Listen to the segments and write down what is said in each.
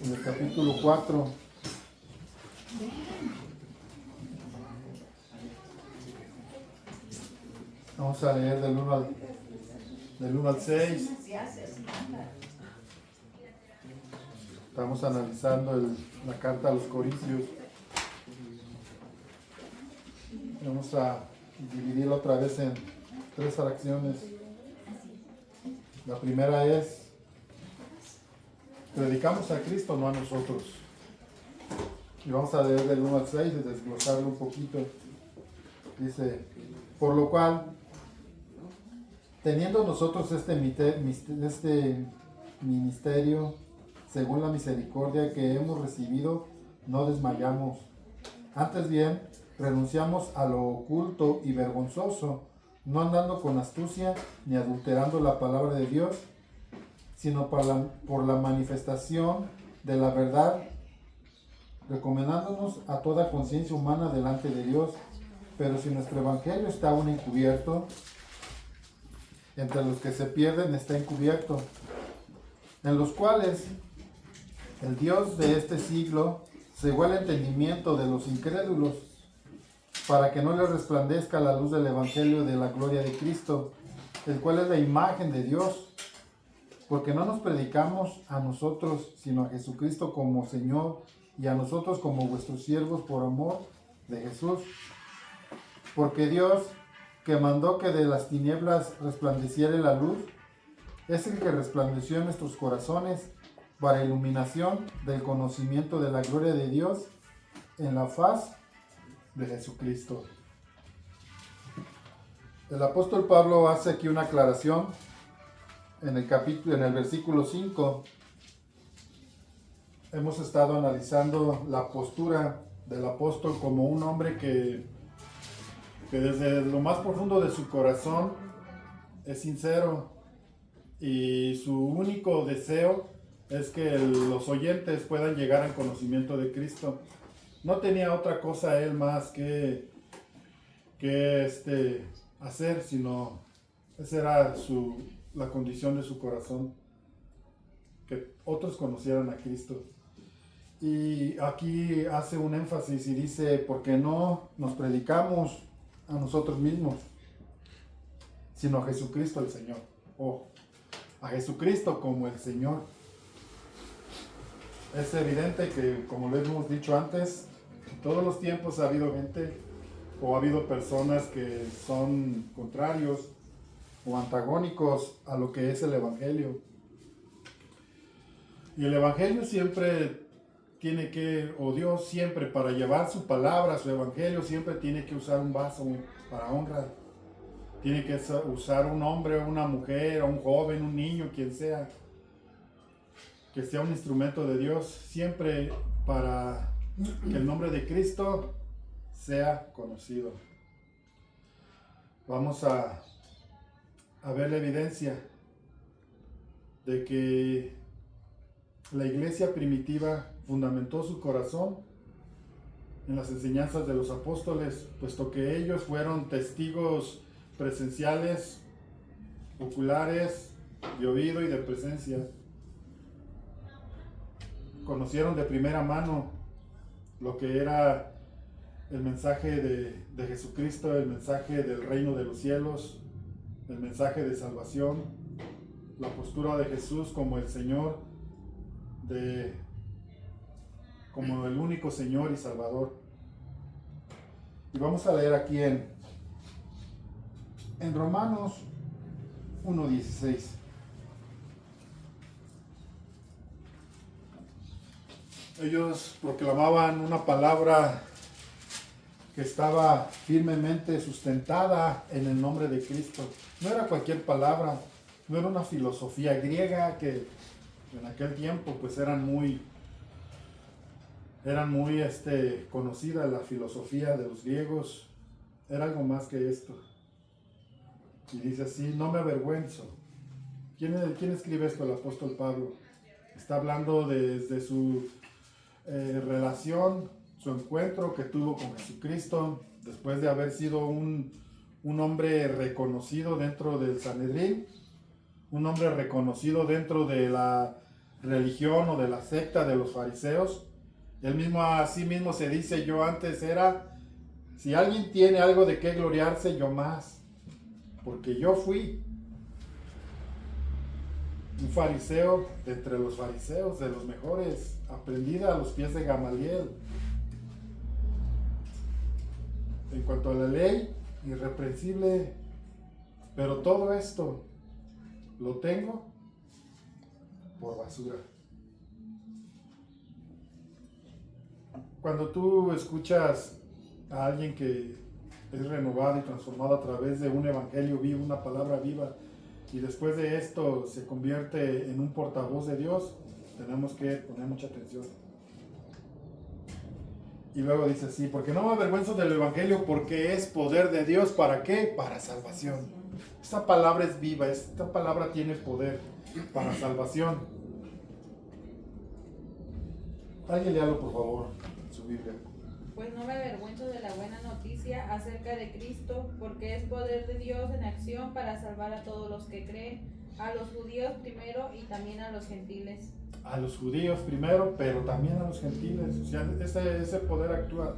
en el capítulo 4. Vamos a leer del 1 al 6. Estamos analizando la carta a los Corintios. Vamos a dividirla otra vez en 3 fracciones. La primera es: predicamos a Cristo, no a nosotros. Y vamos a leer del 1 al 6 y desglosarlo un poquito. Dice: por lo cual, teniendo nosotros este ministerio, según la misericordia que hemos recibido, no desmayamos. Antes bien, renunciamos a lo oculto y vergonzoso, no andando con astucia ni adulterando la palabra de Dios, sino por la manifestación de la verdad, recomendándonos a toda conciencia humana delante de Dios. Pero si nuestro evangelio está aún encubierto, entre los que se pierden está encubierto, en los cuales el Dios de este siglo cegó el entendimiento de los incrédulos, para que no les resplandezca la luz del evangelio de la gloria de Cristo, el cual es la imagen de Dios. Porque no nos predicamos a nosotros, sino a Jesucristo como Señor, y a nosotros como vuestros siervos por amor de Jesús. Porque Dios, que mandó que de las tinieblas resplandeciera la luz, es el que resplandeció en nuestros corazones para iluminación del conocimiento de la gloria de Dios en la faz de Jesucristo. El apóstol Pablo hace aquí una aclaración en el versículo 5. Hemos estado analizando la postura del apóstol como un hombre que desde lo más profundo de su corazón es sincero, y su único deseo es que los oyentes puedan llegar al conocimiento de Cristo. No tenía otra cosa él más que hacer, sino esa era la condición de su corazón, que otros conocieran a Cristo. Y aquí hace un énfasis y dice: porque no nos predicamos a nosotros mismos, sino a Jesucristo el Señor, o a Jesucristo como el Señor. Es evidente que, como lo hemos dicho antes, en todos los tiempos ha habido gente o ha habido personas que son contrarios o antagónicos a lo que es el Evangelio. Y el Evangelio siempre tiene que, o Dios siempre, para llevar su palabra, su Evangelio, siempre tiene que usar un vaso para honra. Tiene que usar un hombre, una mujer, un joven, un niño, quien sea, que sea un instrumento de Dios, siempre para que el nombre de Cristo sea conocido. Vamos a ver la evidencia de que la iglesia primitiva fundamentó su corazón en las enseñanzas de los apóstoles, puesto que ellos fueron testigos presenciales, oculares, de oído y de presencia. Conocieron de primera mano lo que era el mensaje de Jesucristo, el mensaje del reino de los cielos, el mensaje de salvación, la postura de Jesús como el Señor, como el único Señor y Salvador. Y vamos a leer aquí en Romanos 1:16. Ellos proclamaban una palabra que estaba firmemente sustentada en el nombre de Cristo. No era cualquier palabra, no era una filosofía griega que en aquel tiempo pues eran muy conocida la filosofía de los griegos. Era algo más que esto. Y dice así: no me avergüenzo. ¿Quién escribe esto? El apóstol Pablo. Está hablando desde su relación, su encuentro que tuvo con Jesucristo, después de haber sido un hombre reconocido dentro del Sanedrín, un hombre reconocido dentro de religión o de la secta de los fariseos. Él mismo a sí mismo se dice, yo antes era, si alguien tiene algo de qué gloriarse, yo más, porque yo fui un fariseo de entre los fariseos, de los mejores, aprendida a los pies de Gamaliel. En cuanto a la ley, irreprensible, pero todo esto lo tengo por basura. Cuando tú escuchas a alguien que es renovado y transformado a través de un evangelio vivo, una palabra viva, y después de esto se convierte en un portavoz de Dios, tenemos que poner mucha atención. Y luego dice así, porque no me avergüenzo del evangelio, porque es poder de Dios, ¿para qué? Para salvación. Esta palabra es viva, esta palabra tiene poder para salvación. Alguien léalo, por favor, en su Biblia. Pues no me avergüenzo de la buena noticia acerca de Cristo, porque es poder de Dios en acción para salvar a todos los que creen, a los judíos primero y también a los gentiles. A los judíos primero, pero también a los gentiles. O sea, ese poder actúa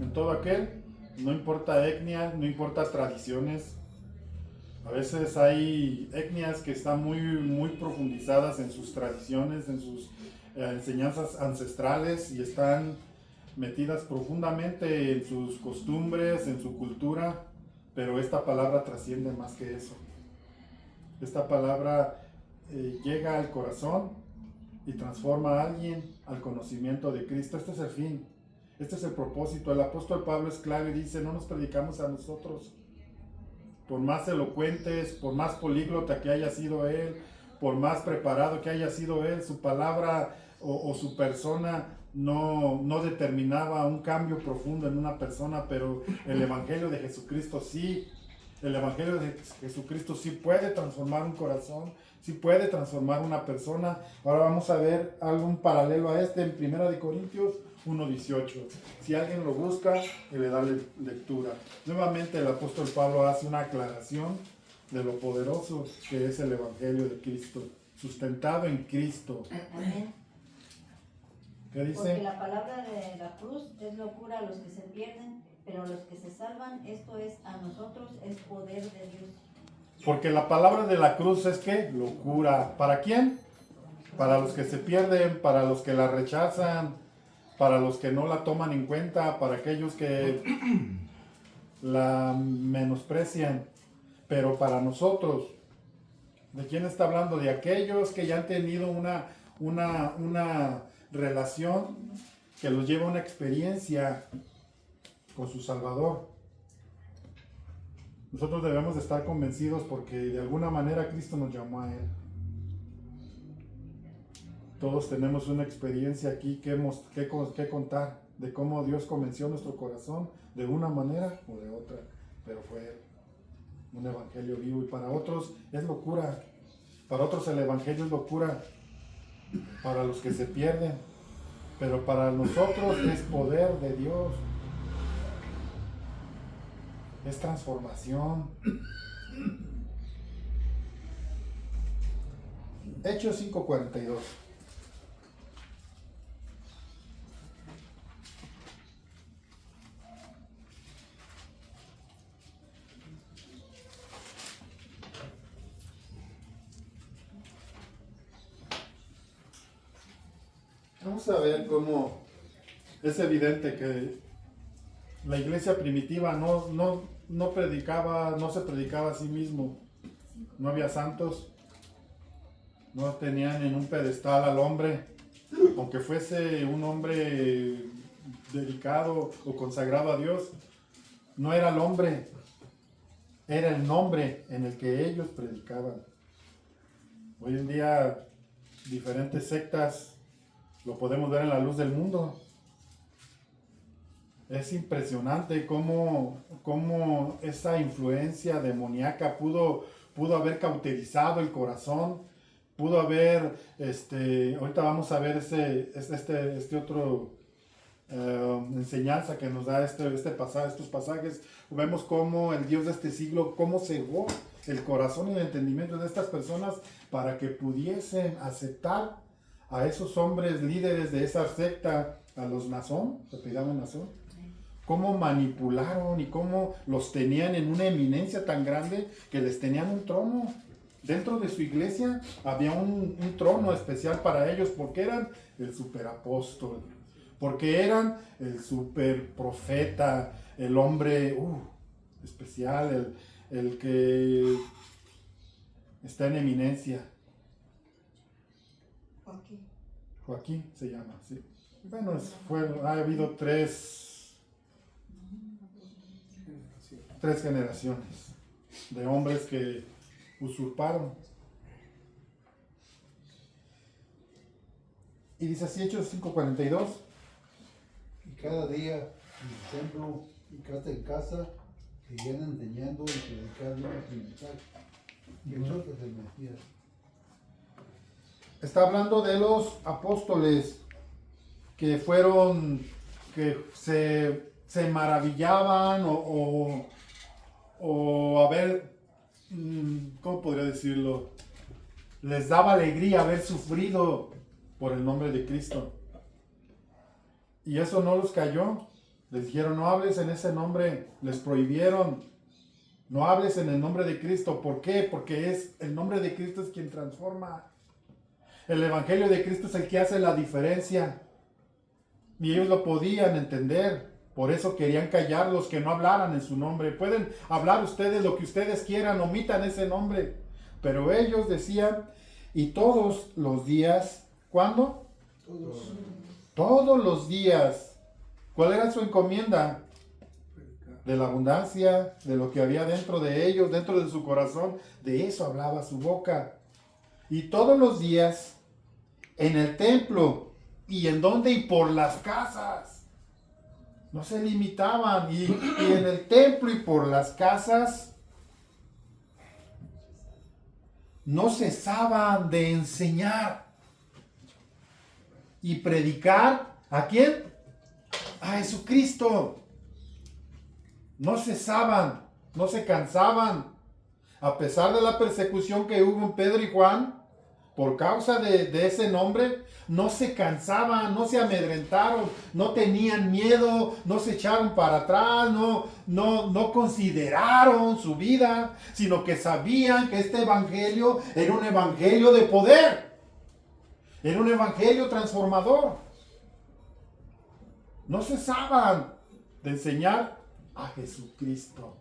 en todo aquel, no importa etnia, no importa tradiciones. A veces hay etnias que están muy profundizadas en sus tradiciones, en sus enseñanzas ancestrales y están metidas profundamente en sus costumbres, en su cultura, pero esta palabra trasciende más que eso. Esta palabra llega al corazón y transforma a alguien al conocimiento de Cristo. Este es el fin, este es el propósito. El apóstol Pablo es claro y dice, no nos predicamos a nosotros. Por más elocuentes, por más políglota que haya sido él, por más preparado que haya sido él, su palabra o su persona no determinaba un cambio profundo en una persona, pero el Evangelio de Jesucristo sí. El Evangelio de Jesucristo sí puede transformar un corazón, sí puede transformar una persona. Ahora vamos a ver algún paralelo a este en 1 Corintios 1:18. Si alguien lo busca y le da lectura. Nuevamente el apóstol Pablo hace una aclaración de lo poderoso que es el Evangelio de Cristo, sustentado en Cristo. Amén. ¿Qué dice? Porque la palabra de la cruz es locura a los que se pierden, pero a los que se salvan, esto es a nosotros, es poder de Dios. Porque la palabra de la cruz es ¿qué? Locura. ¿Para quién? Para los que se pierden, para los que la rechazan, para los que no la toman en cuenta, para aquellos que la menosprecian. Pero para nosotros, ¿de quién está hablando? De aquellos que ya han tenido una relación que los lleva a una experiencia con su Salvador. Nosotros debemos de estar convencidos porque de alguna manera Cristo nos llamó a Él. Todos tenemos una experiencia aquí que contar de cómo Dios convenció nuestro corazón de una manera o de otra, pero fue un evangelio vivo y para otros es locura. Para otros el evangelio es locura, para los que se pierden, pero para nosotros es poder de Dios. Es transformación. Hechos 5:42. Vamos a ver cómo es evidente que la iglesia primitiva no predicaba, no se predicaba a sí mismo. No había santos, no tenían en un pedestal al hombre, aunque fuese un hombre dedicado o consagrado a Dios, no era el hombre, era el nombre en el que ellos predicaban. Hoy en día diferentes sectas lo podemos ver en la luz del mundo. Es impresionante cómo esa influencia demoníaca pudo haber cauterizado el corazón, pudo haber, ahorita vamos a ver este otro enseñanza que nos da estos pasajes. Vemos cómo el Dios de este siglo, cómo cegó el corazón y el entendimiento de estas personas para que pudiesen aceptar a esos hombres líderes de esa secta, a los Nazón, se apellidaban Nazón, cómo manipularon y cómo los tenían en una eminencia tan grande que les tenían un trono. Dentro de su iglesia había un trono especial para ellos porque eran el superapóstol, porque eran el superprofeta, el hombre especial, el que está en eminencia. Joaquín se llama, sí. Bueno, ha habido tres generaciones de hombres que usurparon. Y dice así, Hechos 5:42. Y cada día en el templo y casa en casa seguían enseñando y predicando sin cesar. Y Jesús es el Mesías. Está hablando de los apóstoles que fueron, que se maravillaban o a ver, ¿cómo podría decirlo? Les daba alegría haber sufrido por el nombre de Cristo. Y eso no los cayó. Les dijeron, no hables en ese nombre. Les prohibieron, no hables en el nombre de Cristo. ¿Por qué? Porque el nombre de Cristo es quien transforma. El evangelio de Cristo es el que hace la diferencia. Y ellos lo podían entender. Por eso querían callarlos, que no hablaran en su nombre. Pueden hablar ustedes lo que ustedes quieran, omitan ese nombre. Pero ellos decían, y todos los días, ¿cuándo? Todos los días. ¿Cuál era su encomienda? De la abundancia, de lo que había dentro de ellos, dentro de su corazón. De eso hablaba su boca. Y todos los días, en el templo, ¿y en dónde? Y por las casas. No se limitaban. Y en el templo y por las casas, no cesaban de enseñar y predicar. ¿A quién? A Jesucristo. No cesaban, no se cansaban. A pesar de la persecución que hubo en Pedro y Juan, por causa de ese nombre, no se cansaban, no se amedrentaron, no tenían miedo, no se echaron para atrás, no consideraron su vida, sino que sabían que este evangelio era un evangelio de poder, era un evangelio transformador. No cesaban de enseñar a Jesucristo.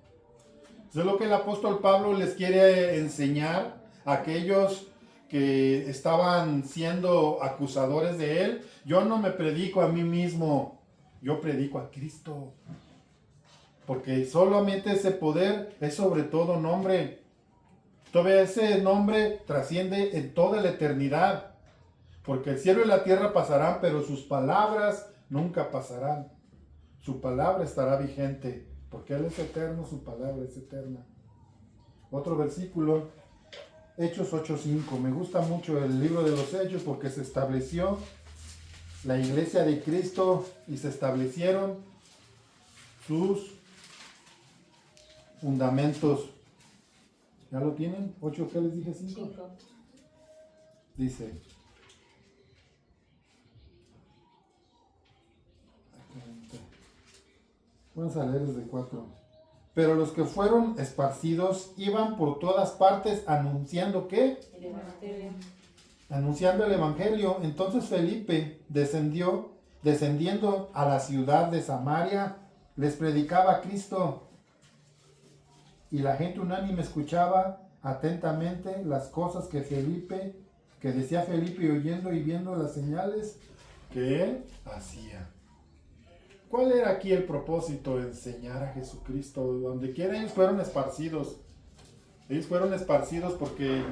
Eso es lo que el apóstol Pablo les quiere enseñar a aquellos que estaban siendo acusadores de él. Yo no me predico a mí mismo, yo predico a Cristo. Porque solamente ese poder es sobre todo nombre. Todavía ese nombre trasciende en toda la eternidad. Porque el cielo y la tierra pasarán, pero sus palabras nunca pasarán. Su palabra estará vigente, porque Él es eterno, su palabra es eterna. Otro versículo, Hechos 8:5. Me gusta mucho el libro de los Hechos porque se estableció la iglesia de Cristo y se establecieron sus fundamentos. ¿Ya lo tienen? ¿8 qué les dije? ¿5? Dice... Vamos a leer desde 4. Pero los que fueron esparcidos iban por todas partes anunciando ¿qué? El evangelio. Anunciando el evangelio. Entonces Felipe descendiendo a la ciudad de Samaria, les predicaba a Cristo. Y la gente unánime escuchaba atentamente las cosas que decía Felipe, oyendo y viendo las señales que él hacía. ¿Cuál era aquí el propósito? Enseñar a Jesucristo. Donde quiera ellos fueron esparcidos. Ellos fueron esparcidos porque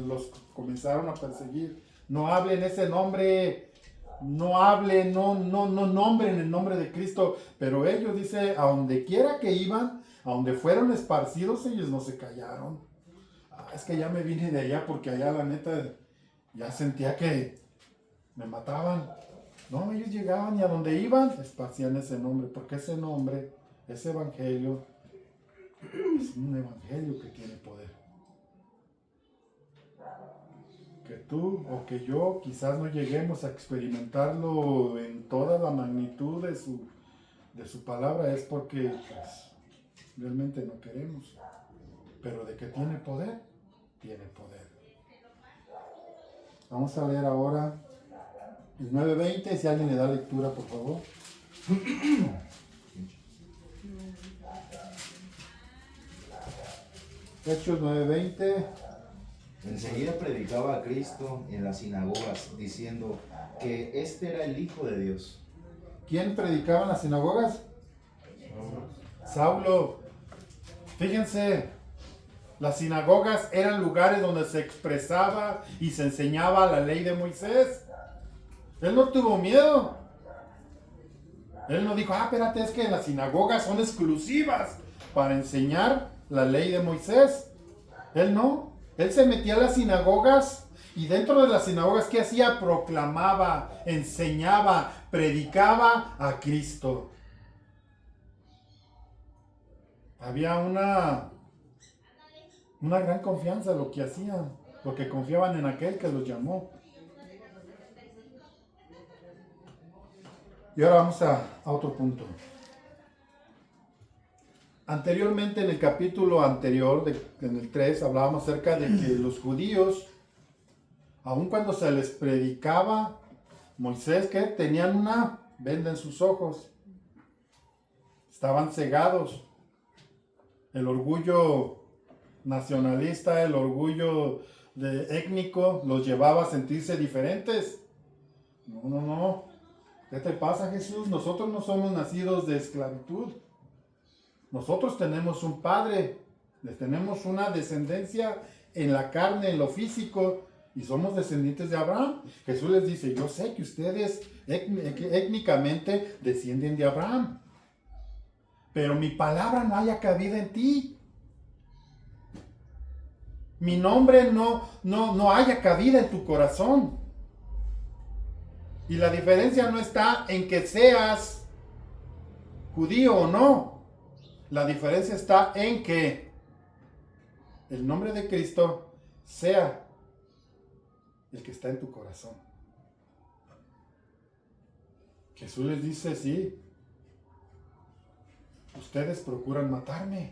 los comenzaron a perseguir. No hablen ese nombre. No hablen, no nombren el nombre de Cristo. Pero ellos, dice, a donde quiera que iban, a donde fueron esparcidos, ellos no se callaron. Es que ya me vine de allá porque allá la neta ya sentía que me mataban. No, ellos llegaban y a donde iban esparcían ese nombre, porque ese nombre, ese evangelio, es un evangelio que tiene poder. que tú o que yo quizás no lleguemos a experimentarlo en toda la magnitud de su palabra, es porque pues, realmente no queremos. Pero de que tiene poder, tiene poder. Vamos a leer ahora el 9:20, si alguien le da lectura, por favor. Hechos 9:20. Enseguida predicaba a Cristo en las sinagogas, diciendo que este era el Hijo de Dios. ¿Quién predicaba en las sinagogas? Saulo. Fíjense, las sinagogas eran lugares donde se expresaba y se enseñaba la ley de Moisés. Él no tuvo miedo. Él no dijo, espérate, es que las sinagogas son exclusivas para enseñar la ley de Moisés. Él no. Él se metía a las sinagogas y dentro de las sinagogas, ¿qué hacía? Proclamaba, enseñaba, predicaba a Cristo. Había una gran confianza en lo que hacían, porque confiaban en aquel que los llamó. Y ahora vamos a otro punto. Anteriormente, en el capítulo anterior, en el 3, hablábamos acerca de que los judíos, aun cuando se les predicaba Moisés, que tenían una venda en sus ojos, estaban cegados. El orgullo nacionalista, el orgullo étnico los llevaba a sentirse diferentes. No. ¿Qué te pasa, Jesús? Nosotros no somos nacidos de esclavitud. Nosotros tenemos un padre, tenemos una descendencia en la carne, en lo físico, y somos descendientes de Abraham. Jesús les dice, yo sé que ustedes étnicamente descienden de Abraham, pero mi palabra no haya cabida en ti. Mi nombre no haya cabida en tu corazón. Y la diferencia no está en que seas judío o no. La diferencia está en que el nombre de Cristo sea el que está en tu corazón. Jesús les dice, sí, ustedes procuran matarme.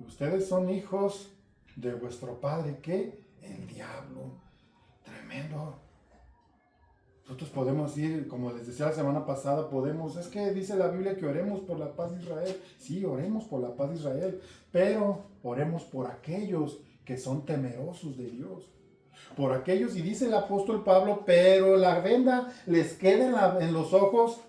Ustedes son hijos de vuestro padre, ¿qué? El diablo. Tremendo. Nosotros podemos ir, como les decía la semana pasada, es que dice la Biblia que oremos por la paz de Israel. Sí, oremos por la paz de Israel, pero oremos por aquellos que son temerosos de Dios. Por aquellos, y dice el apóstol Pablo, pero la venda les queda en los ojos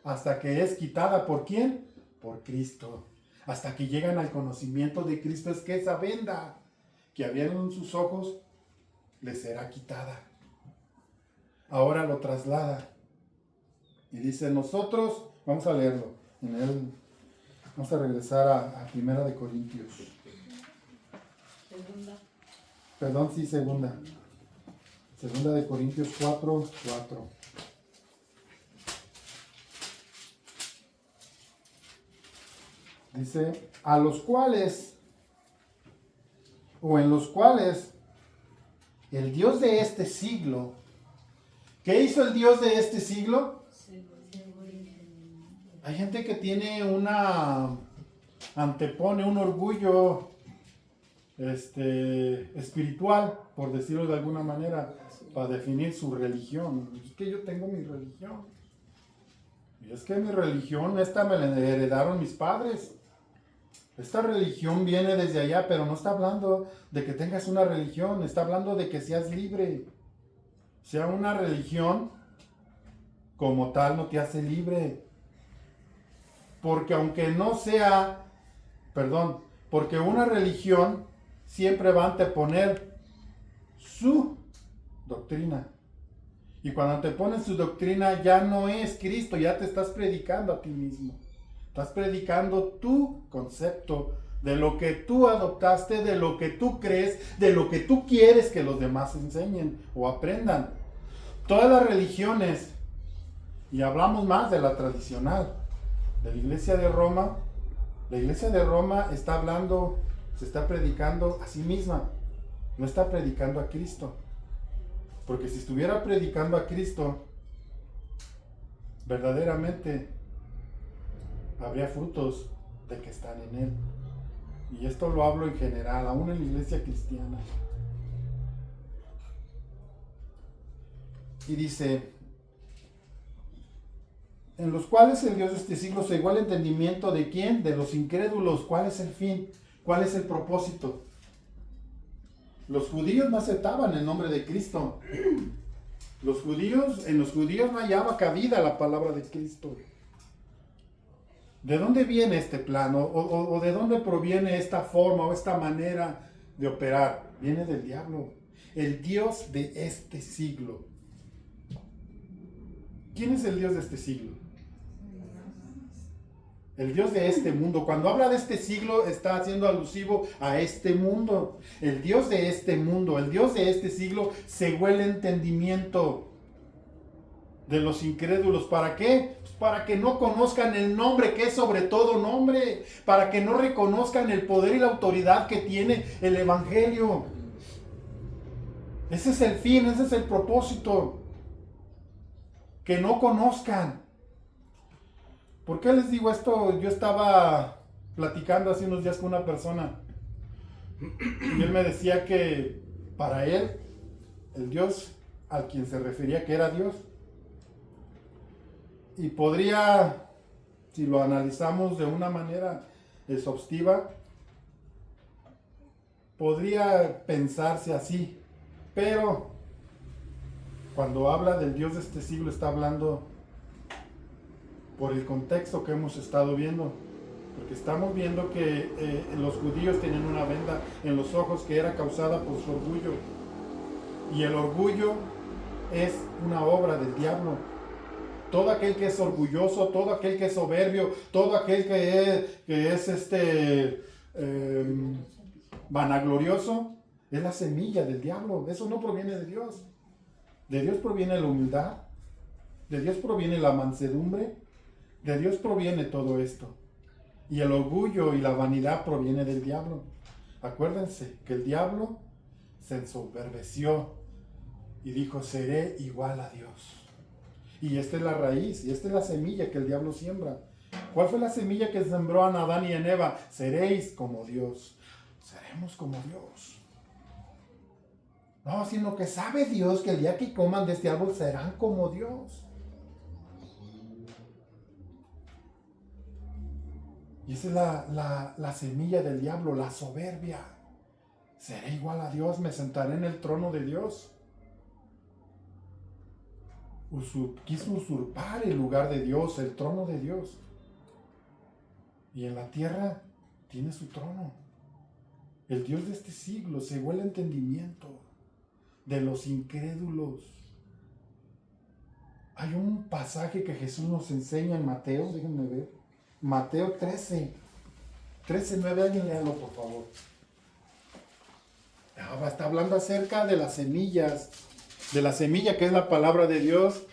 hasta que es quitada. ¿Por quién? Por Cristo. Hasta que llegan al conocimiento de Cristo, es que esa venda que había en sus ojos les será quitada. Ahora lo traslada y dice, nosotros, vamos a leerlo, vamos a regresar a Primera de Corintios. Segunda de Corintios 4:4. Dice, a los cuales, o en los cuales, el Dios de este siglo. ¿Qué hizo el Dios de este siglo? Hay gente que tiene antepone un orgullo espiritual, por decirlo de alguna manera, para definir su religión. Es que yo tengo mi religión. Y es que mi religión, esta me la heredaron mis padres. Esta religión viene desde allá, pero no está hablando de que tengas una religión, está hablando de que seas libre. Sea una religión como tal no te hace libre. Porque porque una religión siempre va a anteponer su doctrina. Y cuando anteponen su doctrina ya no es Cristo, ya te estás predicando a ti mismo. Estás predicando tu concepto de lo que tú adoptaste, de lo que tú crees, de lo que tú quieres que los demás enseñen o aprendan. Todas las religiones, y hablamos más de la tradicional, de la Iglesia de Roma, la Iglesia de Roma está hablando, se está predicando a sí misma. No está predicando a Cristo. Porque si estuviera predicando a Cristo, verdaderamente habría frutos de que están en Él. Y esto lo hablo en general, aún en la iglesia cristiana. Y dice, en los cuales el Dios de este siglo cegó el entendimiento de ¿quién? De los incrédulos. ¿Cuál es el fin? ¿Cuál es el propósito? Los judíos no aceptaban el nombre de Cristo. En los judíos no hallaba cabida la palabra de Cristo. ¿De dónde viene este plan? ¿O de dónde proviene esta forma o esta manera de operar? Viene del diablo, el Dios de este siglo. ¿Quién es el Dios de este siglo? El Dios de este mundo. Cuando habla de este siglo, está haciendo alusivo a este mundo. El Dios de este mundo, el Dios de este siglo, cegó el entendimiento de los incrédulos. ¿Para qué? Pues para que no conozcan el nombre que es sobre todo nombre. Para que no reconozcan el poder y la autoridad que tiene el Evangelio. Ese es el fin, ese es el propósito. Que no conozcan. ¿Por qué les digo esto? Yo estaba platicando hace unos días con una persona y él me decía que para él, el Dios al quien se refería que era Dios, y podría, si lo analizamos de una manera exhaustiva, podría pensarse así, pero cuando habla del Dios de este siglo está hablando por el contexto que hemos estado viendo, porque estamos viendo que los judíos tenían una venda en los ojos que era causada por su orgullo, y el orgullo es una obra del diablo. Todo aquel que es orgulloso, todo aquel que es soberbio, todo aquel que es vanaglorioso, es la semilla del diablo. Eso no proviene de Dios. De Dios proviene la humildad, de Dios proviene la mansedumbre, de Dios proviene todo esto. Y el orgullo y la vanidad proviene del diablo. Acuérdense que el diablo se ensoberbeció y dijo, seré igual a Dios. Y esta es la raíz, y esta es la semilla que el diablo siembra. ¿Cuál fue la semilla que sembró a Adán y en Eva? Seréis como Dios. Seremos como Dios. No, sino que sabe Dios que el día que coman de este árbol serán como Dios. Y esa es la semilla del diablo, la soberbia. Seré igual a Dios, me sentaré en el trono de Dios. Quiso usurpar el lugar de Dios, el trono de Dios. Y en la tierra tiene su trono. El Dios de este siglo cegó el entendimiento de los incrédulos. Hay un pasaje que Jesús nos enseña en Mateo, déjenme ver. Mateo 13, 9, alguien léalo por favor. Está hablando acerca de las semillas, de la semilla que es la palabra de Dios,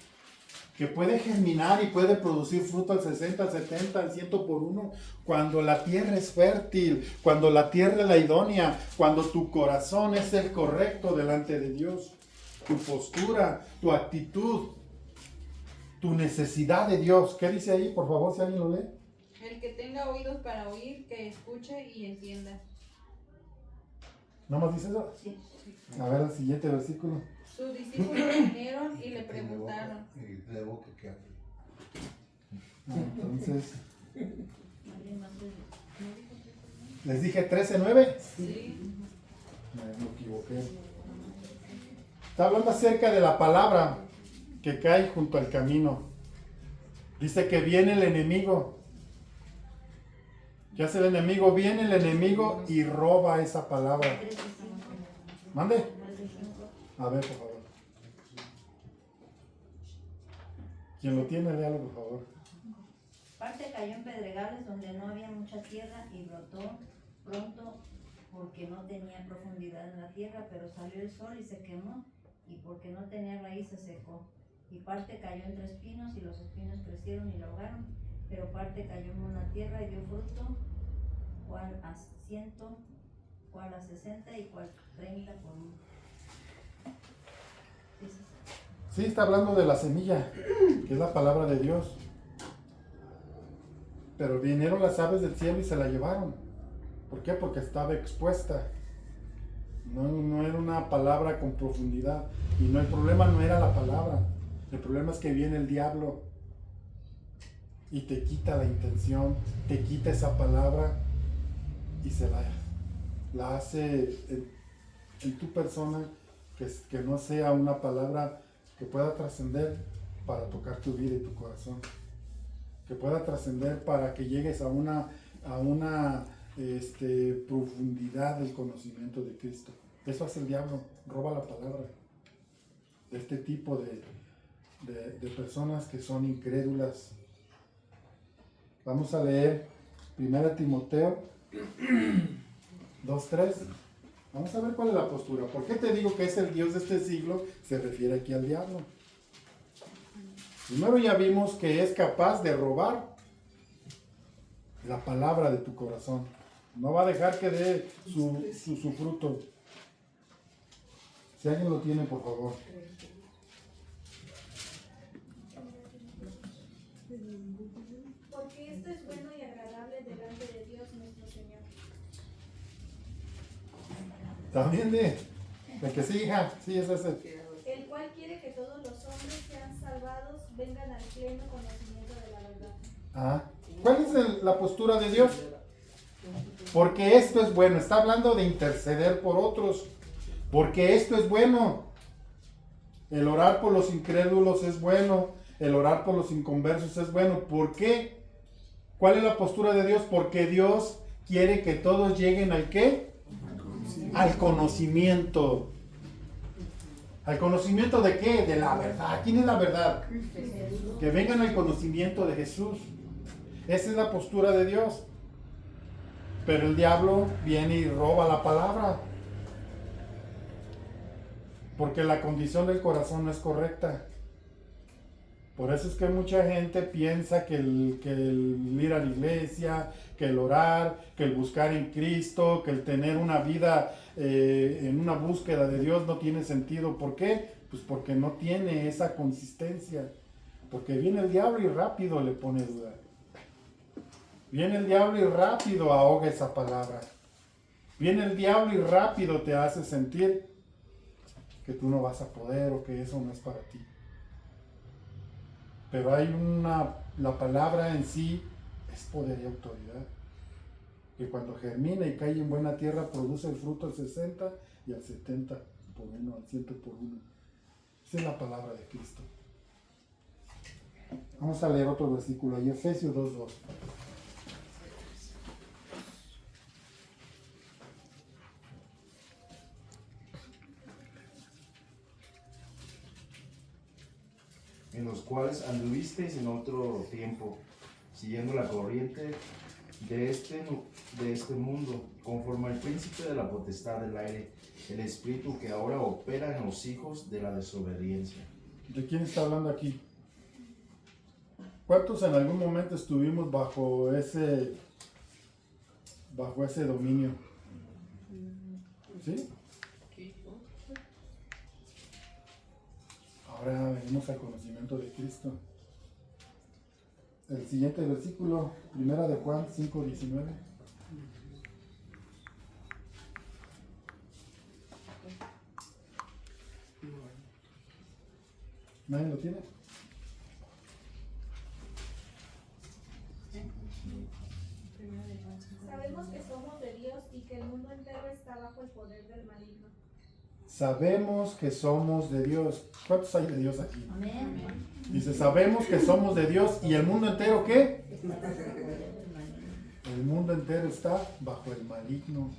que puede germinar y puede producir fruto al 60, al 70, al 100 por uno, cuando la tierra es fértil, cuando la tierra es la idónea, cuando tu corazón es el correcto delante de Dios, tu postura, tu actitud, tu necesidad de Dios. ¿Qué dice ahí? Por favor, si alguien lo lee. El que tenga oídos para oír, que escuche y entienda. ¿No más dice eso? Sí. A ver el siguiente versículo. Sus discípulos vinieron y le preguntaron. De boca que hable. Entonces, ¿Alguien más le- les dije 13:9. Sí. Me equivoqué. Está hablando acerca de la palabra que cae junto al camino. Dice que viene el enemigo. ¿Qué hace el enemigo? Viene el enemigo y roba esa palabra. 13:5. Mande. 13:5. A ver, por favor. Quien lo tiene, léalo, por favor. Parte cayó en pedregales donde no había mucha tierra y brotó pronto porque no tenía profundidad en la tierra, pero salió el sol y se quemó, y porque no tenía raíz se secó. Y parte cayó entre espinos y los espinos crecieron y la ahogaron, pero parte cayó en una tierra y dio fruto, cual a 100, cuál a 60 y cuál 30 por uno. Dice, Sí, está hablando de la semilla, que es la palabra de Dios. Pero vinieron las aves del cielo y se la llevaron. ¿Por qué? Porque estaba expuesta. No era una palabra con profundidad. Y no, el problema no era la palabra. El problema es que viene el diablo y te quita la intención, te quita esa palabra y se la hace en tu persona que no sea una palabra que pueda trascender para tocar tu vida y tu corazón. Que pueda trascender para que llegues a una profundidad del conocimiento de Cristo. Eso hace el diablo, roba la palabra de este tipo de personas que son incrédulas. Vamos a leer 1 Timoteo 2:3. Vamos a ver cuál es la postura. ¿Por qué te digo que es el Dios de este siglo? Se refiere aquí al diablo. Primero ya vimos que es capaz de robar la palabra de tu corazón. No va a dejar que dé su fruto. Si alguien lo tiene, por favor. Porque esto es bueno y agradable delante de Dios nuestro Señor. También de que sí, hija. Sí, es ese. El cual quiere que todos los hombres sean salvados, vengan al pleno conocimiento de la verdad. Ah, ¿cuál es la postura de Dios? Porque esto es bueno. Está hablando de interceder por otros. Porque esto es bueno. El orar por los incrédulos es bueno. El orar por los inconversos es bueno. ¿Por qué? ¿Cuál es la postura de Dios? Porque Dios quiere que todos lleguen ¿al qué? Al conocimiento. ¿Al conocimiento de qué? De la verdad. ¿Quién es la verdad? Que vengan al conocimiento de Jesús. Esa es la postura de Dios. Pero el diablo viene y roba la palabra. Porque la condición del corazón no es correcta. Por eso es que mucha gente piensa que el ir a la iglesia, que el orar, que el buscar en Cristo, que el tener una vida en una búsqueda de Dios no tiene sentido. ¿Por qué? Pues porque no tiene esa consistencia. Porque viene el diablo y rápido le pone duda. Viene el diablo y rápido ahoga esa palabra. Viene el diablo y rápido te hace sentir que tú no vas a poder o que eso no es para ti. Pero hay la palabra en sí es poder y autoridad. Que cuando germina y cae en buena tierra produce el fruto al 60 y al 70 por uno, al 100 por uno. Esa es la palabra de Cristo. Vamos a leer otro versículo ahí, Efesios 2:2. En los cuales anduvisteis en otro tiempo, siguiendo la corriente de este mundo, conforme al príncipe de la potestad del aire, el espíritu que ahora opera en los hijos de la desobediencia. ¿De quién está hablando aquí? ¿Cuántos en algún momento estuvimos bajo ese dominio? ¿Sí? Ahora venimos al conocimiento de Cristo. El siguiente versículo, 1 de Juan 5:19. ¿Nadie lo tiene? Sabemos que somos de Dios y que el mundo entero está bajo el poder del maligno. Sabemos que somos de Dios. ¿Cuántos hay de Dios aquí? amén. Dice, sabemos que somos de Dios. ¿Y el mundo entero qué? El mundo entero está bajo el maligno.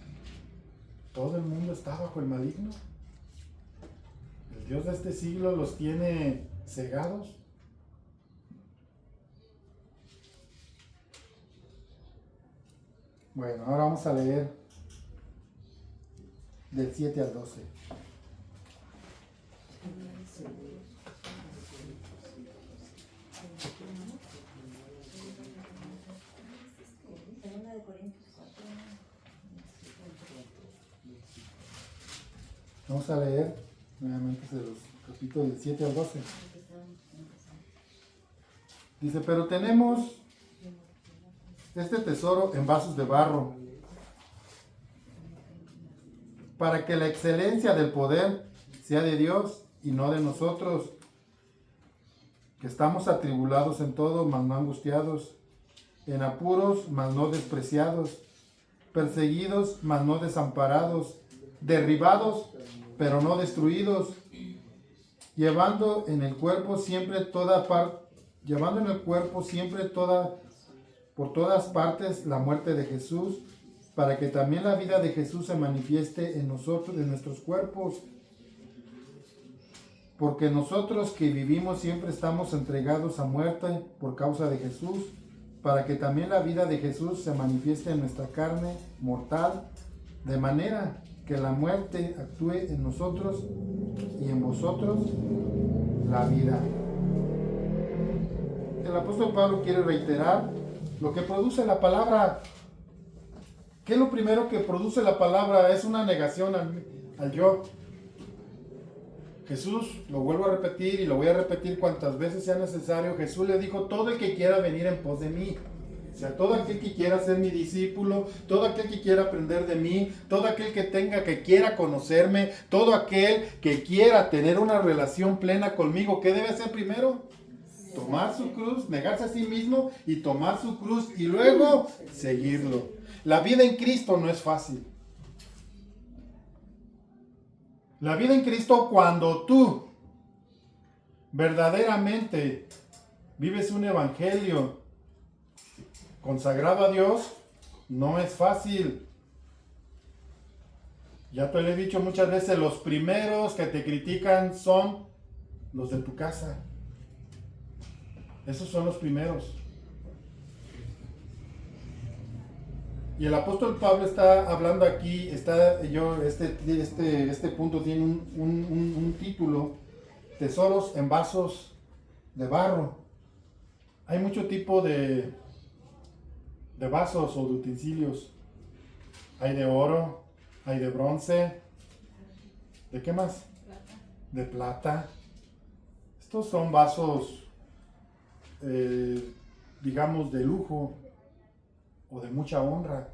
Todo el mundo está bajo el maligno. El Dios de este siglo los tiene cegados. Bueno, ahora vamos a leer del 7 al 12. Segunda de Corintios 4. Vamos a leer nuevamente de los capítulos del 7 al 12. Dice, pero tenemos este tesoro en vasos de barro, para que la excelencia del poder sea de Dios y no de nosotros, que estamos atribulados en todo, mas no angustiados, en apuros, mas no despreciados, perseguidos, mas no desamparados, derribados, pero no destruidos, llevando en el cuerpo siempre por todas partes la muerte de Jesús, para que también la vida de Jesús se manifieste en nosotros, en nuestros cuerpos. Porque nosotros que vivimos siempre estamos entregados a muerte por causa de Jesús, para que también la vida de Jesús se manifieste en nuestra carne mortal, de manera que la muerte actúe en nosotros y en vosotros la vida. El apóstol Pablo quiere reiterar lo que produce la palabra. ¿Qué es lo primero que produce la palabra? Es una negación al yo. Jesús, lo vuelvo a repetir y lo voy a repetir cuantas veces sea necesario, Jesús le dijo, todo el que quiera venir en pos de mí, o sea, todo aquel que quiera ser mi discípulo, todo aquel que quiera aprender de mí, todo aquel que quiera conocerme, todo aquel que quiera tener una relación plena conmigo, ¿qué debe hacer primero? Tomar su cruz, negarse a sí mismo y tomar su cruz y luego seguirlo. La vida en Cristo no es fácil. La vida en Cristo, cuando tú verdaderamente vives un evangelio consagrado a Dios, no es fácil. Ya te lo he dicho muchas veces, los primeros que te critican son los de tu casa. Esos son los primeros. Y el apóstol Pablo está hablando aquí, este punto tiene un título, tesoros en vasos de barro. Hay mucho tipo de vasos o de utensilios. Hay de oro, hay de bronce. ¿De qué más? Plata. De plata. Estos son vasos, digamos, de lujo o de mucha honra.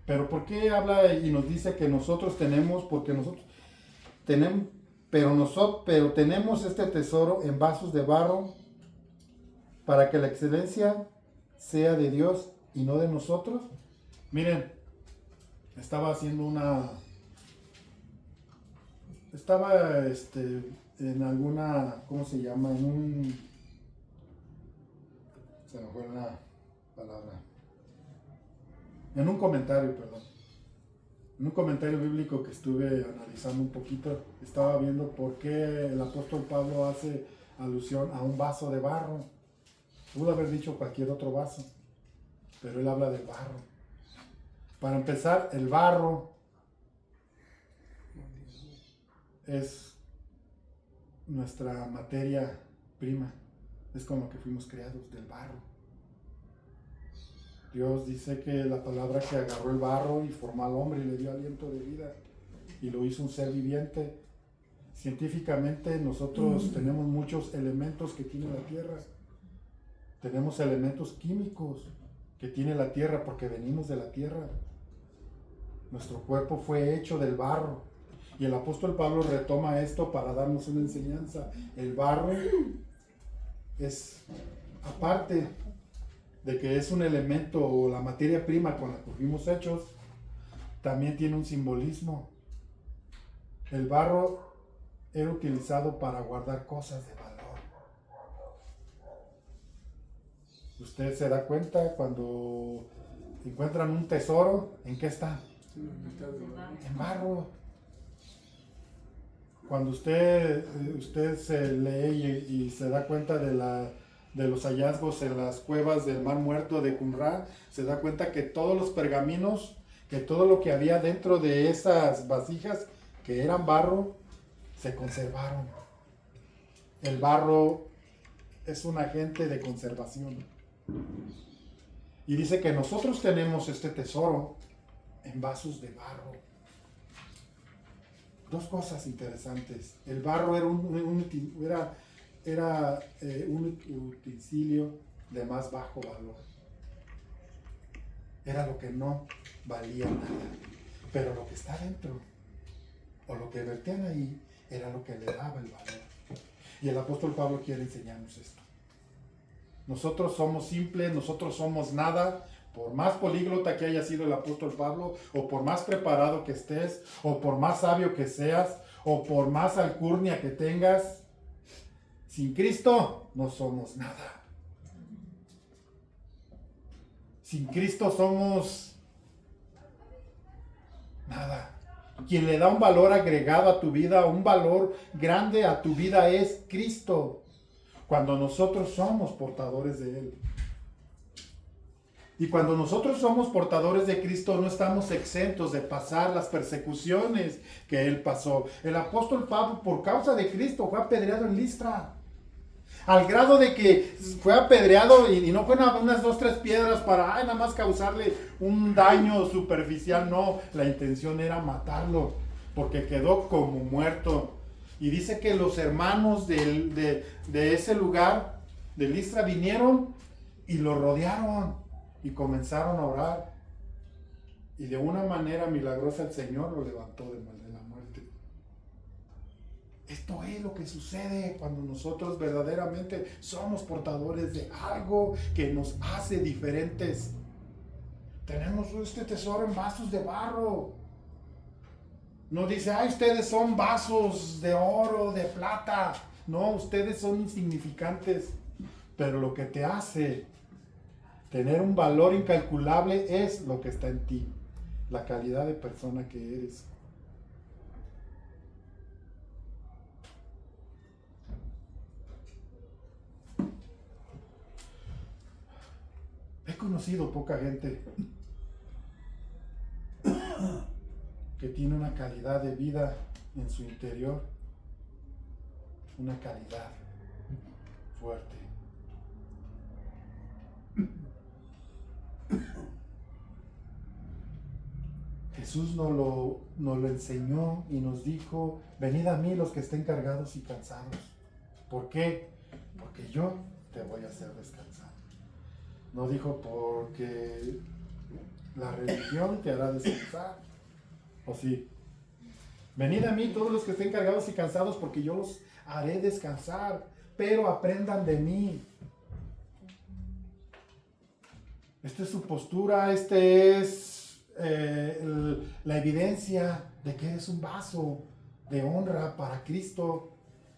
Pero ¿por qué habla y nos dice que nosotros tenemos? Porque nosotros tenemos, pero tenemos este tesoro en vasos de barro, para que la excelencia sea de Dios y no de nosotros. Miren, estaba en alguna, ¿cómo se llama? Se me fue la palabra. En un comentario bíblico que estuve analizando un poquito, estaba viendo por qué el apóstol Pablo hace alusión a un vaso de barro. Pudo haber dicho cualquier otro vaso, pero él habla del barro. Para empezar, el barro es nuestra materia prima, es con lo que fuimos creados, del barro. Dios dice que la palabra que agarró el barro y formó al hombre y le dio aliento de vida y lo hizo un ser viviente. Científicamente nosotros tenemos muchos elementos que tiene la tierra. Tenemos elementos químicos que tiene la tierra porque venimos de la tierra. Nuestro cuerpo fue hecho del barro. Y el apóstol Pablo retoma esto para darnos una enseñanza. El barro es, aparte de que es un elemento o la materia prima con la que fuimos hechos, también tiene un simbolismo. El barro era utilizado para guardar cosas de valor. Usted se da cuenta cuando encuentran un tesoro, ¿en qué está? En barro. Cuando usted se lee y se da cuenta de los hallazgos en las cuevas del Mar Muerto de Qumran, se da cuenta que todos los pergaminos, que todo lo que había dentro de esas vasijas que eran barro, se conservaron. El barro es un agente de conservación. Y dice que nosotros tenemos este tesoro en vasos de barro. Dos cosas interesantes. El barro era un utensilio de más bajo valor. Era lo que no valía nada. Pero lo que está dentro, o lo que vertían ahí, era lo que le daba el valor. Y el apóstol Pablo quiere enseñarnos esto. Nosotros somos simples, nosotros somos nada. Por más políglota que haya sido el apóstol Pablo, o por más preparado que estés, o por más sabio que seas, o por más alcurnia que tengas, sin Cristo no somos nada. Sin Cristo somos nada. Quien le da un valor agregado a tu vida, un valor grande a tu vida es Cristo. Cuando nosotros somos portadores de Él. Y cuando nosotros somos portadores de Cristo, no estamos exentos de pasar las persecuciones que Él pasó. El apóstol Pablo, por causa de Cristo, fue apedreado en Listra. Al grado de que fue apedreado y no fue unas 2, 3 piedras para nada más causarle un daño superficial. No, la intención era matarlo, porque quedó como muerto. Y dice que los hermanos de ese lugar, de Listra, vinieron y lo rodearon y comenzaron a orar. Y de una manera milagrosa el Señor lo levantó de la muerte. Esto es lo que sucede cuando nosotros verdaderamente somos portadores de algo que nos hace diferentes. Tenemos este tesoro en vasos de barro. No dice, ay, ustedes son vasos de oro, de plata. No, ustedes son insignificantes. Pero lo que te hace tener un valor incalculable es lo que está en ti. La calidad de persona que eres. He conocido poca gente que tiene una calidad de vida en su interior, una calidad fuerte. Jesús nos lo enseñó y nos dijo, venid a mí los que estén cargados y cansados. ¿Por qué? Porque yo te voy a hacer descansar. No dijo porque la religión te hará descansar. ¿O sí? Venid a mí todos los que estén cargados y cansados, porque yo los haré descansar. Pero aprendan de mí. Esta es su postura, es la evidencia de que eres un vaso de honra para Cristo,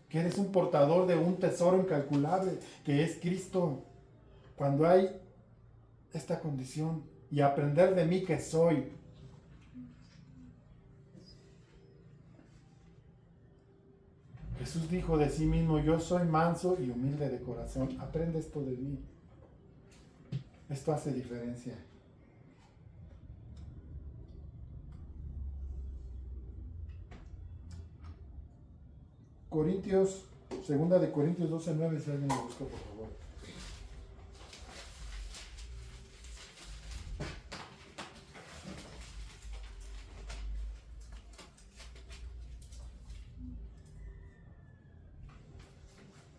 que eres un portador de un tesoro incalculable, que es Cristo. Cuando hay esta condición, y aprender de mí que soy. Jesús dijo de sí mismo, yo soy manso y humilde de corazón. Aprende esto de mí. Esto hace diferencia. Corintios, 2 de Corintios 12:9, si alguien lo busca, por favor.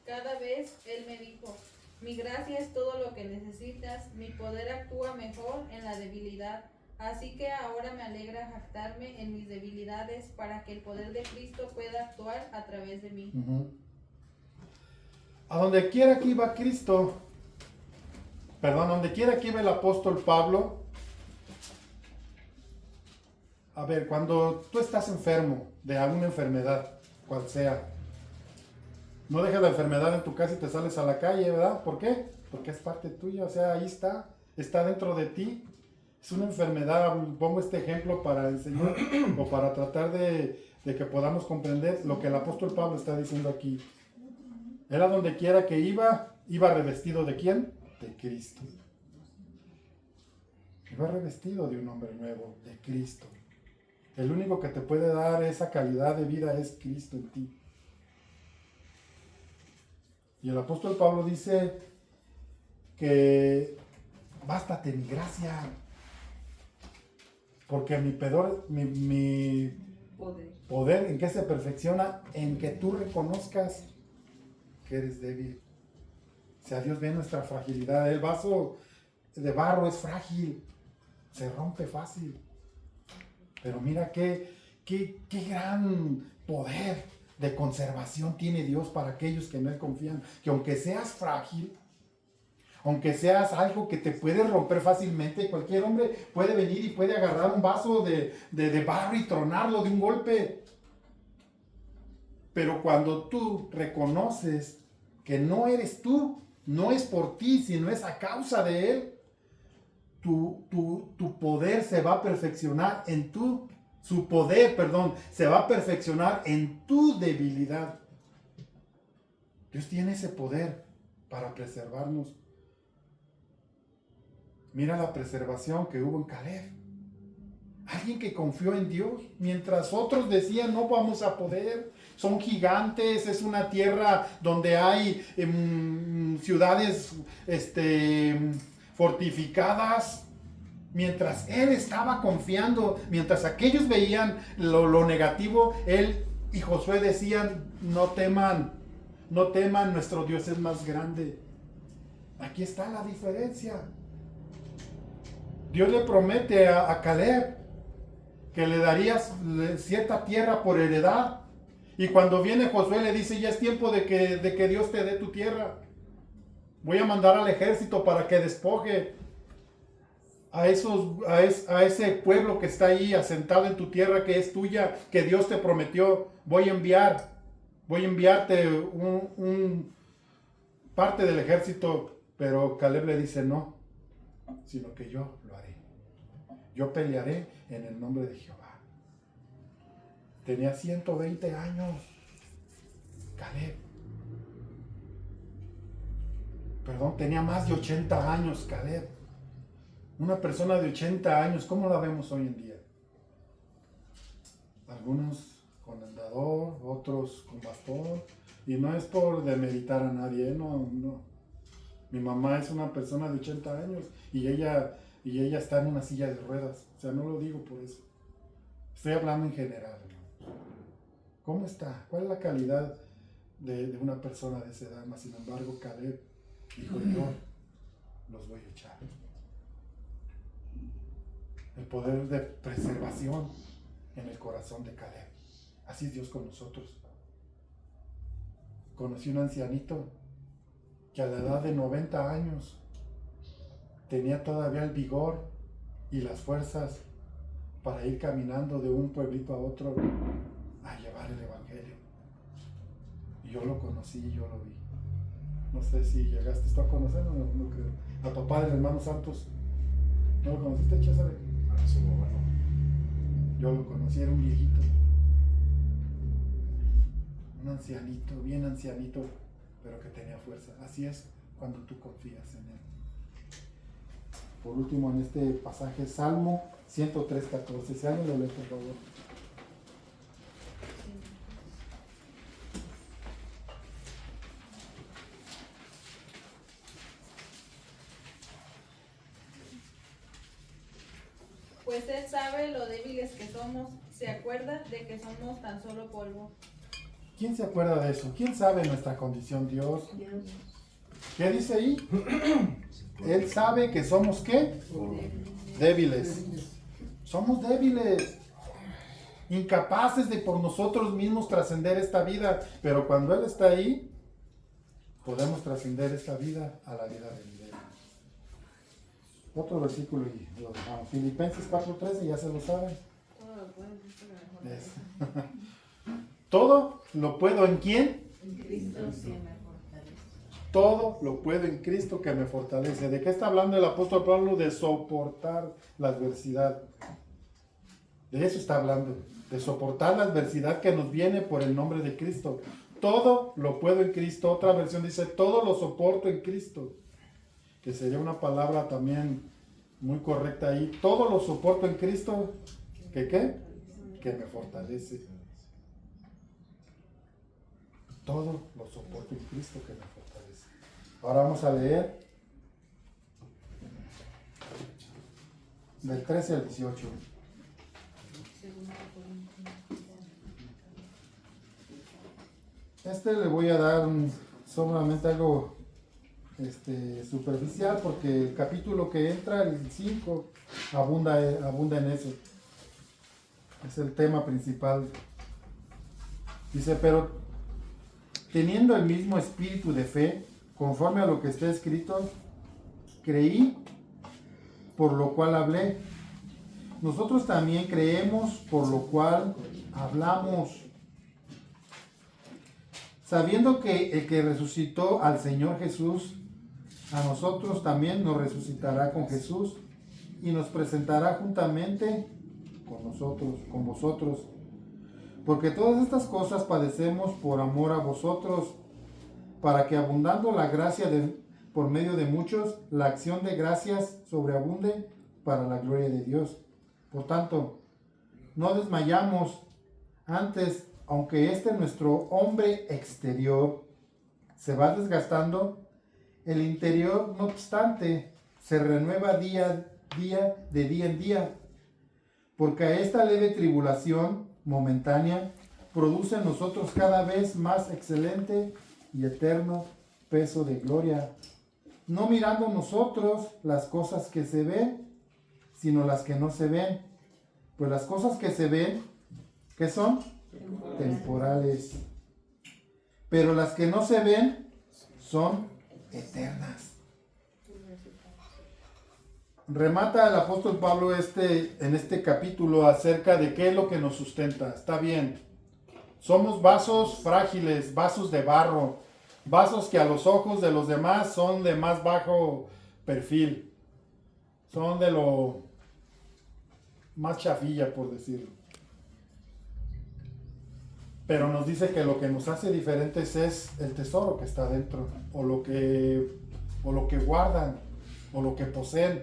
Cada vez Él me dijo, mi gracia es todo lo que necesitas, mi poder actúa mejor en la debilidad. Así que ahora me alegra jactarme en mis debilidades para que el poder de Cristo pueda actuar a través de mí. A donde quiera que iba Cristo, donde quiera que iba el apóstol Pablo, a ver, cuando tú estás enfermo de alguna enfermedad, cual sea, no dejes la enfermedad en tu casa y te sales a la calle, ¿verdad? ¿Por qué? Porque es parte tuya, o sea, ahí está dentro de ti. Es una enfermedad, pongo este ejemplo para enseñar o para tratar de que podamos comprender lo que el apóstol Pablo está diciendo aquí. Él a donde quiera que iba revestido ¿de quién? De Cristo. Iba revestido de un hombre nuevo, de Cristo. El único que te puede dar esa calidad de vida es Cristo en ti. Y el apóstol Pablo dice que bástate mi gracia. Porque mi Poder, ¿en qué se perfecciona? En que tú reconozcas que eres débil. O sea, Dios ve nuestra fragilidad. El vaso de barro es frágil, se rompe fácil. Pero mira qué gran poder de conservación tiene Dios para aquellos que en Él confían. Que aunque seas frágil, aunque seas algo que te puede romper fácilmente, cualquier hombre puede venir y puede agarrar un vaso de barro y tronarlo de un golpe. Pero cuando tú reconoces que no eres tú, no es por ti, sino es a causa de Él, tu poder se va a perfeccionar en su poder, se va a perfeccionar en tu debilidad. Dios tiene ese poder para preservarnos. Mira la preservación que hubo en Caleb. Alguien que confió en Dios, mientras otros decían no vamos a poder, son gigantes, es una tierra donde hay ciudades fortificadas. Mientras él estaba confiando, mientras aquellos veían lo negativo, él y Josué decían no teman, nuestro Dios es más grande. Aquí está la diferencia. Dios le promete a Caleb que le daría cierta tierra por heredad. Y cuando viene Josué le dice, ya es tiempo de que Dios te dé tu tierra. Voy a mandar al ejército para que despoje a ese pueblo que está ahí asentado en tu tierra, que es tuya, que Dios te prometió. Voy a enviarte un parte del ejército. Pero Caleb le dice, no, sino que yo lo haré. Yo pelearé en el nombre de Jehová. Tenía 120 años, Caleb. Tenía más de 80 años, Caleb. Una persona de 80 años, ¿cómo la vemos hoy en día? Algunos con andador, otros con bastón. Y no es por demeritar a nadie, no. Mi mamá es una persona de 80 años y ella está en una silla de ruedas. O sea, no lo digo por eso. Estoy hablando en general, ¿no? ¿Cómo está? ¿Cuál es la calidad de una persona de esa edad? Sin embargo, Caleb dijo, yo los voy a echar. El poder de preservación en el corazón de Caleb. Así es Dios con nosotros. Conocí un ancianito que a la edad de 90 años tenía todavía el vigor y las fuerzas para ir caminando de un pueblito a otro a llevar el evangelio. Y yo lo conocí, yo lo vi. No sé si llegaste tú a conocerlo, no creo. A papá del hermano Santos, ¿no lo conociste, César? Sí, bueno. Yo lo conocí, era un viejito. Un ancianito, bien ancianito, pero que tenía fuerza. Así es cuando tú confías en Él. Por último, en este pasaje, Salmo 103:14. Si alguien lo lee, por favor. Pues Él sabe lo débiles que somos, se acuerda de que somos tan solo polvo. ¿Quién se acuerda de eso? ¿Quién sabe nuestra condición, Dios? Dios. ¿Qué dice ahí? Él sabe que somos, ¿qué? Débiles. Somos débiles. Incapaces de por nosotros mismos trascender esta vida. Pero cuando Él está ahí, podemos trascender esta vida a la vida venidera. Otro versículo y lo dejamos. Filipenses 4:13, ya se lo saben. Todo lo puedo en quién? En Cristo que me fortalece. Todo lo puedo en Cristo que me fortalece. ¿De qué está hablando el apóstol Pablo? De soportar la adversidad. De eso está hablando. De soportar la adversidad que nos viene por el nombre de Cristo. Todo lo puedo en Cristo. Otra versión dice, todo lo soporto en Cristo. Que sería una palabra también muy correcta ahí. Todo lo soporto en Cristo. ¿Que qué? Que me fortalece. Todo lo soporto en Cristo que me fortalece. Ahora vamos a leer del 13 al 18. Le voy a dar solamente algo superficial, porque el capítulo que entra, el 5, abunda en eso. Es el tema principal. Dice, pero teniendo el mismo espíritu de fe, conforme a lo que está escrito, creí, por lo cual hablé. Nosotros también creemos, por lo cual hablamos, sabiendo que el que resucitó al Señor Jesús, a nosotros también nos resucitará con Jesús y nos presentará juntamente con vosotros. Porque todas estas cosas padecemos por amor a vosotros, para que abundando la gracia por medio de muchos, la acción de gracias sobreabunde para la gloria de Dios. Por tanto, no desmayamos. Antes, aunque nuestro hombre exterior se va desgastando, el interior, no obstante, se renueva de día en día, porque a esta leve tribulación momentánea produce en nosotros cada vez más excelente y eterno peso de gloria, no mirando nosotros las cosas que se ven, sino las que no se ven. Pues las cosas que se ven, ¿qué son? Temporales. Pero las que no se ven son eternas. Remata el apóstol Pablo en este capítulo acerca de qué es lo que nos sustenta. Está bien. Somos vasos frágiles, vasos de barro, vasos que a los ojos de los demás son de más bajo perfil. Son de lo más chafilla, por decirlo. Pero nos dice que lo que nos hace diferentes es el tesoro que está dentro, o lo que guardan, o lo que poseen.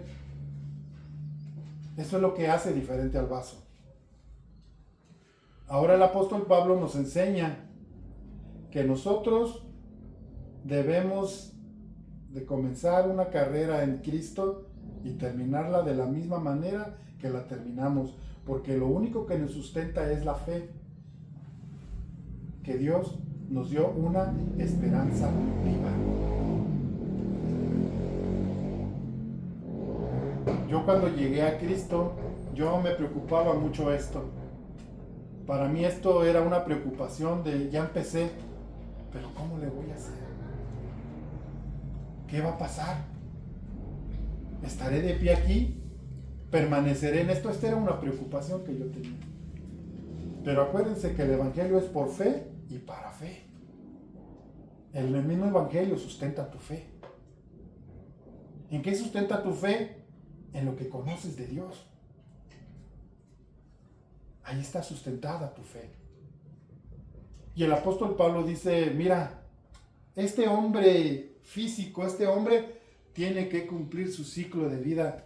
Eso es lo que hace diferente al vaso. Ahora el apóstol Pablo nos enseña que nosotros debemos de comenzar una carrera en Cristo y terminarla de la misma manera que la terminamos, porque lo único que nos sustenta es la fe, que Dios nos dio una esperanza viva. Yo cuando llegué a Cristo, yo me preocupaba mucho esto. Para mí esto era una preocupación de, ya empecé, pero ¿cómo le voy a hacer? ¿Qué va a pasar? ¿Estaré de pie aquí? ¿Permaneceré en esto? Esta era una preocupación que yo tenía. Pero acuérdense que el Evangelio es por fe y para fe. El mismo Evangelio sustenta tu fe. ¿En qué sustenta tu fe? En lo que conoces de Dios. Ahí está sustentada tu fe. Y el apóstol Pablo dice, mira, este hombre físico, este hombre tiene que cumplir su ciclo de vida.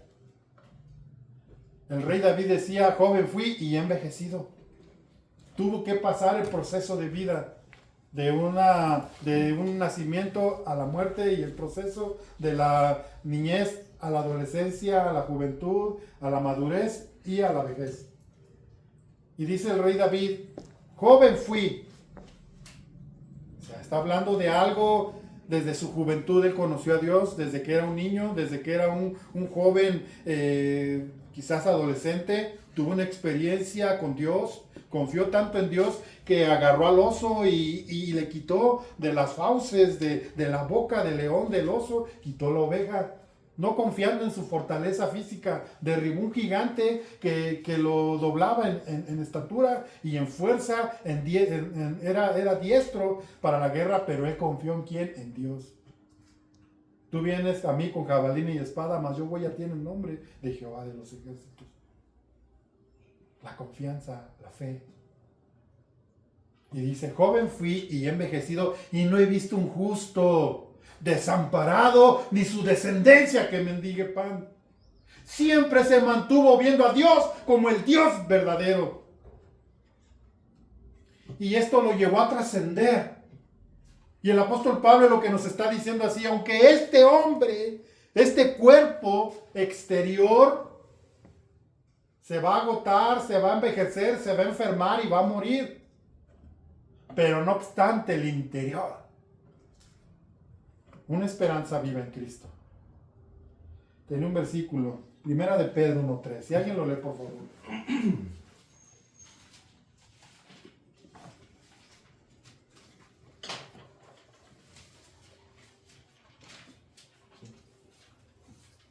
El rey David decía, joven fui y he envejecido. Tuvo que pasar el proceso de vida, de un nacimiento a la muerte, y el proceso de la niñez a la adolescencia, a la juventud, a la madurez y a la vejez. Y dice el rey David, joven fui. O sea, está hablando de algo. Desde su juventud él conoció a Dios, desde que era un niño, desde que era un joven, quizás adolescente, tuvo una experiencia con Dios, confió tanto en Dios que agarró al oso y le quitó de las fauces, de la boca del león, del oso, quitó la oveja. No confiando en su fortaleza física, derribó un gigante que lo doblaba en estatura y en fuerza, era diestro para la guerra, pero él confió en ¿quién? En Dios. Tú vienes a mí con jabalina y espada, mas yo voy a ti en el nombre de Jehová de los ejércitos. La confianza, la fe. Y dice, joven fui y he envejecido y no he visto un justo desamparado, ni su descendencia que mendigue pan. Siempre se mantuvo viendo a Dios como el Dios verdadero. Y esto lo llevó a trascender. Y el apóstol Pablo lo que nos está diciendo así, aunque este hombre, este cuerpo exterior, se va a agotar, se va a envejecer, se va a enfermar y va a morir. pero no obstante el interior. Una esperanza viva en Cristo. Tenía un versículo, Primera de Pedro 1:3. Si alguien lo lee, por favor.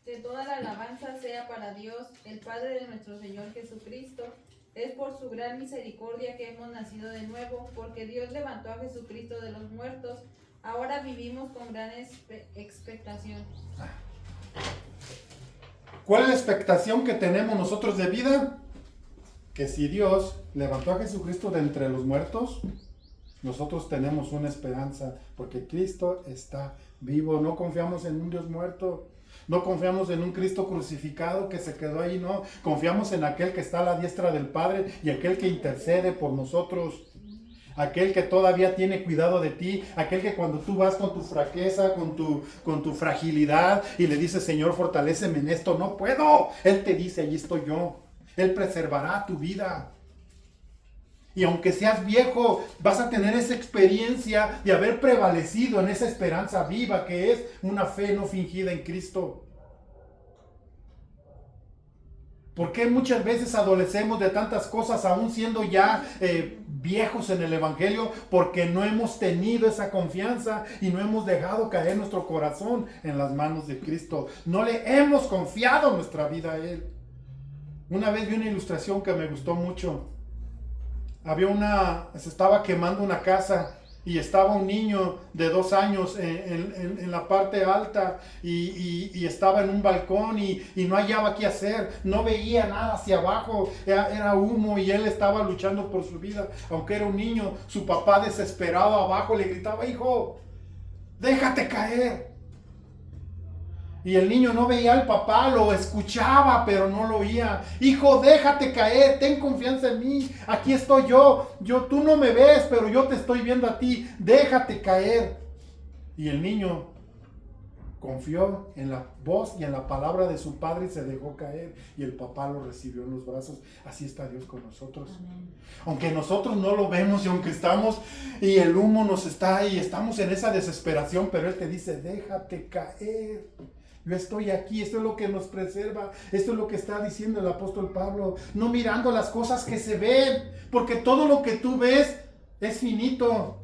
Que toda la alabanza sea para Dios, el Padre de nuestro Señor Jesucristo. Es por su gran misericordia que hemos nacido de nuevo, porque Dios levantó a Jesucristo de los muertos. Ahora vivimos con gran expectación. ¿Cuál es la expectación que tenemos nosotros de vida? Que si Dios levantó a Jesucristo de entre los muertos, nosotros tenemos una esperanza, porque Cristo está vivo. No confiamos en un Dios muerto. No confiamos en un Cristo crucificado que se quedó ahí, no. Confiamos en aquel que está a la diestra del Padre y aquel que intercede por nosotros. Aquel que todavía tiene cuidado de ti, aquel que cuando tú vas con tu fraqueza, con tu fragilidad y le dices, Señor, fortaléceme en esto, no puedo. Él te dice, allí estoy yo. Él preservará tu vida. Y aunque seas viejo, vas a tener esa experiencia de haber prevalecido en esa esperanza viva que es una fe no fingida en Cristo. ¿Por qué muchas veces adolecemos de tantas cosas aún siendo ya viejos en el Evangelio? Porque no hemos tenido esa confianza y no hemos dejado caer nuestro corazón en las manos de Cristo. No le hemos confiado nuestra vida a Él. Una vez vi una ilustración que me gustó mucho. Se estaba quemando una casa y estaba un niño de 2 años en la parte alta y estaba en un balcón y no hallaba qué hacer, no veía nada hacia abajo, era humo y él estaba luchando por su vida, aunque era un niño. Su papá desesperado abajo le gritaba, hijo, déjate caer. Y el niño no veía al papá, lo escuchaba, pero no lo oía. Hijo, déjate caer, ten confianza en mí. Aquí estoy yo. Tú no me ves, pero yo te estoy viendo a ti. Déjate caer. Y el niño confió en la voz y en la palabra de su padre y se dejó caer. Y el papá lo recibió en los brazos. Así está Dios con nosotros. Amén. Aunque nosotros no lo vemos y aunque estamos y el humo nos está y estamos en esa desesperación, pero Él te dice, déjate caer. Yo estoy aquí, esto es lo que nos preserva, esto es lo que está diciendo el apóstol Pablo, no mirando las cosas que se ven, porque todo lo que tú ves es finito.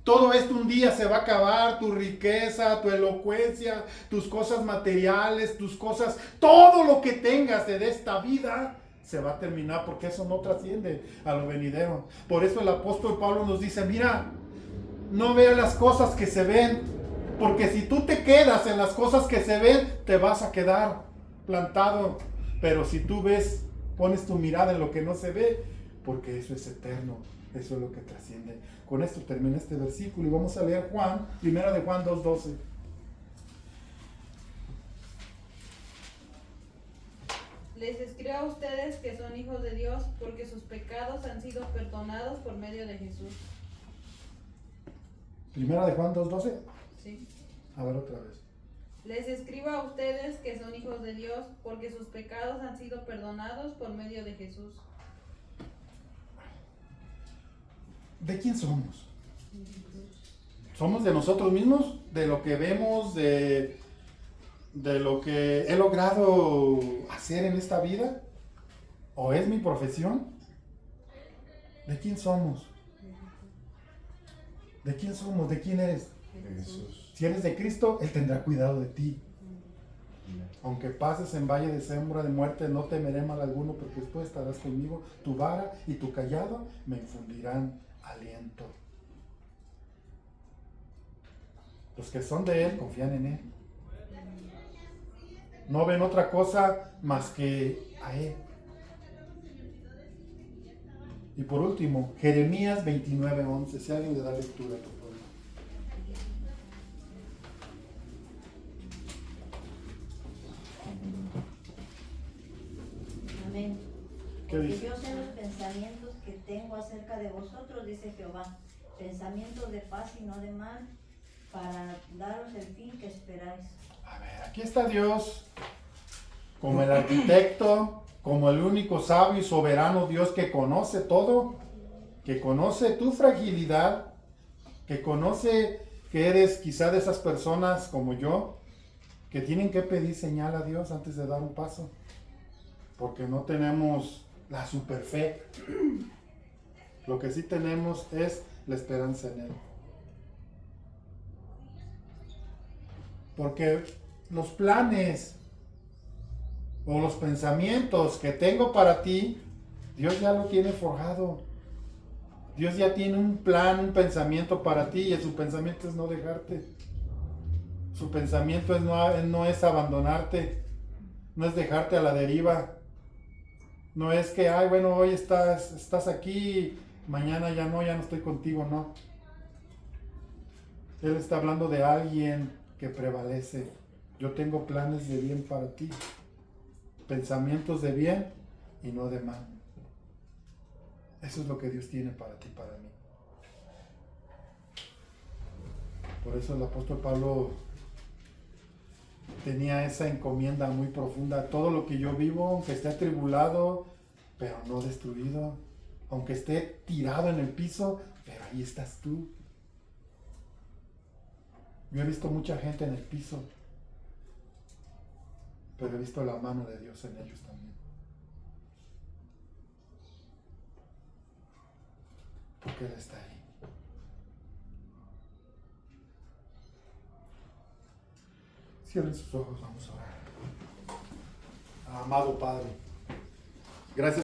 Todo esto un día se va a acabar, tu riqueza, tu elocuencia, tus cosas materiales, tus cosas, todo lo que tengas de esta vida se va a terminar, porque eso no trasciende a lo venidero. Por eso el apóstol Pablo nos dice, mira, no veas las cosas que se ven, porque si tú te quedas en las cosas que se ven, te vas a quedar plantado. Pero si tú ves, pones tu mirada en lo que no se ve, porque eso es eterno, eso es lo que trasciende. Con esto termina este versículo y vamos a leer Primera de Juan 2:12. Les escribo a ustedes que son hijos de Dios, porque sus pecados han sido perdonados por medio de Jesús. Primera de Juan 2:12. Sí. A ver otra vez. Les escribo a ustedes que son hijos de Dios, porque sus pecados han sido perdonados por medio de Jesús. ¿De quién somos? ¿Somos de nosotros mismos? ¿De lo que vemos? ¿De lo que he logrado hacer en esta vida? ¿O es mi profesión? ¿De quién somos? ¿De quién somos? ¿De quién eres? Jesús. Si eres de Cristo, Él tendrá cuidado de ti. Aunque pases en valle de sombra de muerte, no temeré mal alguno, porque después estarás conmigo. Tu vara y tu cayado me infundirán aliento. Los que son de Él confían en Él. No ven otra cosa más que a Él. Y por último, Jeremías 29:11. Si alguien le da lectura, por favor. Amén. ¿Qué Porque dice? yo sé los pensamientos que tengo acerca de vosotros, dice Jehová, pensamientos de paz y no de mal, para daros el fin que esperáis. A ver, aquí está Dios como el arquitecto, como el único sabio y soberano Dios que conoce todo, que conoce tu fragilidad, que conoce que eres quizá de esas personas como yo, que tienen que pedir señal a Dios antes de dar un paso, porque no tenemos la super fe. Lo que sí tenemos es la esperanza en Él. Porque los planes o los pensamientos que tengo para ti, Dios ya lo tiene forjado. Dios ya tiene un plan, un pensamiento para ti, y su pensamiento es no dejarte. Su pensamiento no es abandonarte, no es dejarte a la deriva. No es que, ay, bueno, hoy estás aquí, mañana ya no estoy contigo, no. Él está hablando de alguien que prevalece. Yo tengo planes de bien para ti, pensamientos de bien y no de mal. Eso es lo que Dios tiene para ti, para mí. Por eso el apóstol Pablo tenía esa encomienda muy profunda. Todo lo que yo vivo, aunque esté atribulado, pero no destruido, aunque esté tirado en el piso, pero ahí estás tú. Yo he visto mucha gente en el piso, pero he visto la mano de Dios en ellos también. Porque Él está ahí. Cierren sus ojos, vamos a orar. Amado Padre, gracias